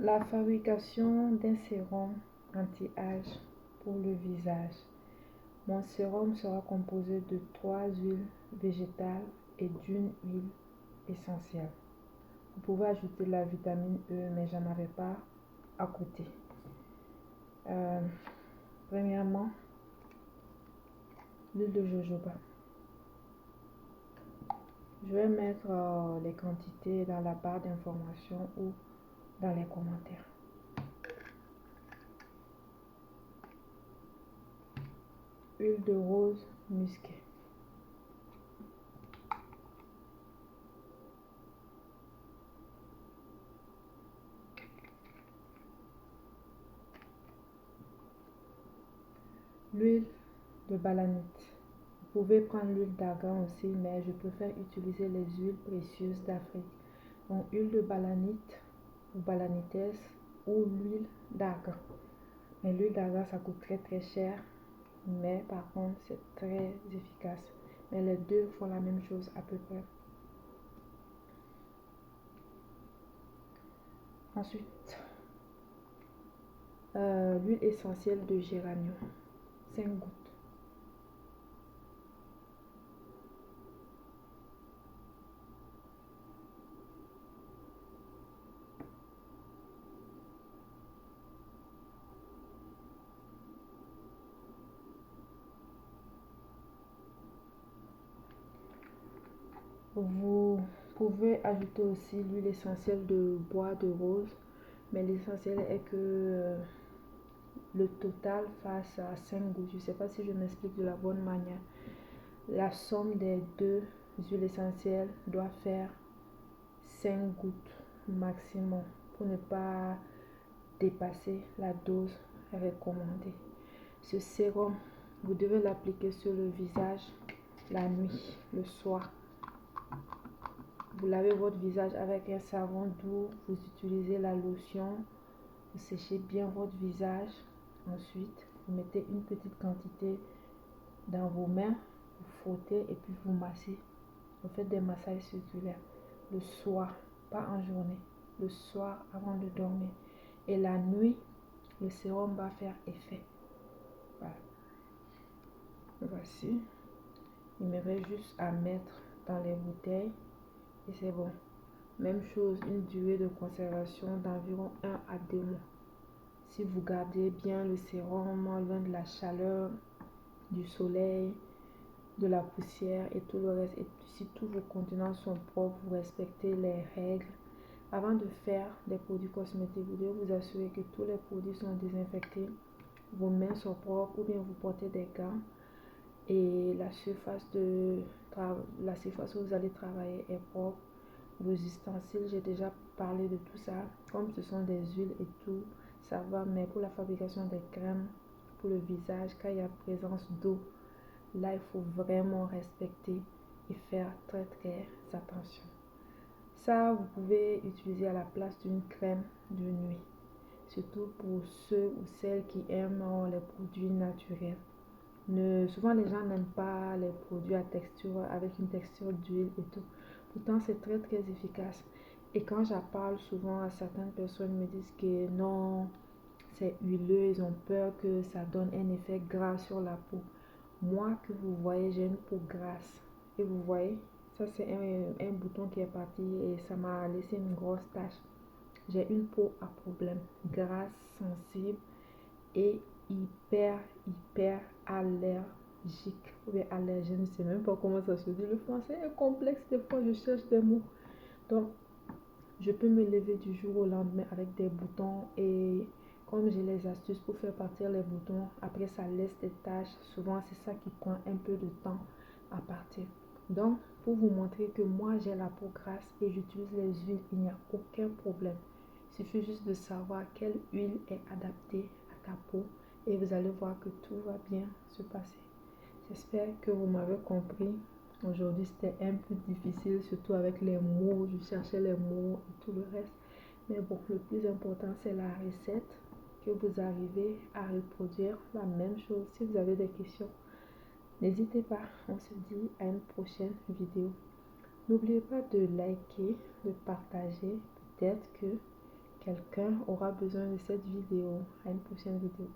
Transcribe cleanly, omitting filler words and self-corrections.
La fabrication d'un sérum anti-âge pour le visage. Mon sérum sera composé de 3 huiles végétales et d'une huile essentielle. Vous pouvez ajouter la vitamine E, mais j'en avais pas à côté. Premièrement, l'huile de jojoba. Je vais mettre les quantités dans la barre d'information ou dans les commentaires. Huile de rose musquée. L'huile de balanite. Vous pouvez prendre l'huile d'argan aussi, mais je préfère utiliser les huiles précieuses d'Afrique. Donc, huile de balanite ou balanites ou l'huile d'argan. Mais l'huile d'argan, ça coûte très cher, mais par contre, c'est très efficace. Mais les deux font la même chose à peu près. Ensuite, l'huile essentielle de géranium, 5 gouttes. Vous pouvez ajouter aussi l'huile essentielle de bois de rose, mais l'essentiel est que le total fasse à 5 gouttes. Je ne sais pas si je m'explique de la bonne manière. La somme des deux huiles essentielles doit faire 5 gouttes maximum pour ne pas dépasser la dose recommandée. Ce sérum, vous devez l'appliquer sur le visage la nuit, le soir. Vous lavez votre visage avec un savon doux, vous utilisez la lotion, vous séchez bien votre visage. Ensuite, vous mettez une petite quantité dans vos mains, vous frottez et puis vous massez. Vous faites des massages circulaires le soir, pas en journée, le soir avant de dormir. Et la nuit, le sérum va faire effet. Voilà. Voici. Il me reste juste à mettre dans les bouteilles et c'est bon. Même chose, une durée de conservation d'environ 1 à 2 mois. Si vous gardez bien le sérum loin de la chaleur, du soleil, de la poussière et tout le reste, et si tous vos contenants sont propres, vous respectez les règles. Avant de faire des produits cosmétiques, vous devez vous assurer que tous les produits sont désinfectés, vos mains sont propres ou bien vous portez des gants et la surface où vous allez travailler est propre. Vos ustensiles, j'ai déjà parlé de tout ça. Comme ce sont des huiles et tout, ça va, mais pour la fabrication des crèmes pour le visage, quand il y a présence d'eau, là il faut vraiment respecter et faire très attention. Ça, vous pouvez utiliser à la place d'une crème de nuit, surtout pour ceux ou celles qui aiment les produits naturels. Souvent les gens n'aiment pas les produits à texture avec une texture d'huile et tout. Pourtant c'est très efficace. Et quand j'en parle souvent à certaines personnes, me disent que non, c'est huileux, ils ont peur que ça donne un effet gras sur la peau. Moi que vous voyez, j'ai une peau grasse. Et vous voyez, ça c'est un bouton qui est parti et ça m'a laissé une grosse tache. J'ai une peau à problème, grasse, sensible et hyper allergique ou bien allergène, je ne sais même pas comment ça se dit. Le français est complexe, des fois je cherche des mots. Donc, je peux me lever du jour au lendemain avec des boutons et comme j'ai les astuces pour faire partir les boutons, après ça laisse des taches. Souvent, c'est ça qui prend un peu de temps à partir. Donc, pour vous montrer que moi, j'ai la peau grasse et j'utilise les huiles, il n'y a aucun problème. Il suffit juste de savoir quelle huile est adaptée à ta peau et vous allez voir que tout va bien se passer. J'espère que vous m'avez compris. Aujourd'hui, c'était un peu difficile, surtout avec les mots. Je cherchais les mots et tout le reste. Mais bon, le plus important, c'est la recette, que vous arrivez à reproduire la même chose. Si vous avez des questions, n'hésitez pas. On se dit à une prochaine vidéo. N'oubliez pas de liker, de partager. Peut-être que quelqu'un aura besoin de cette vidéo. À une prochaine vidéo.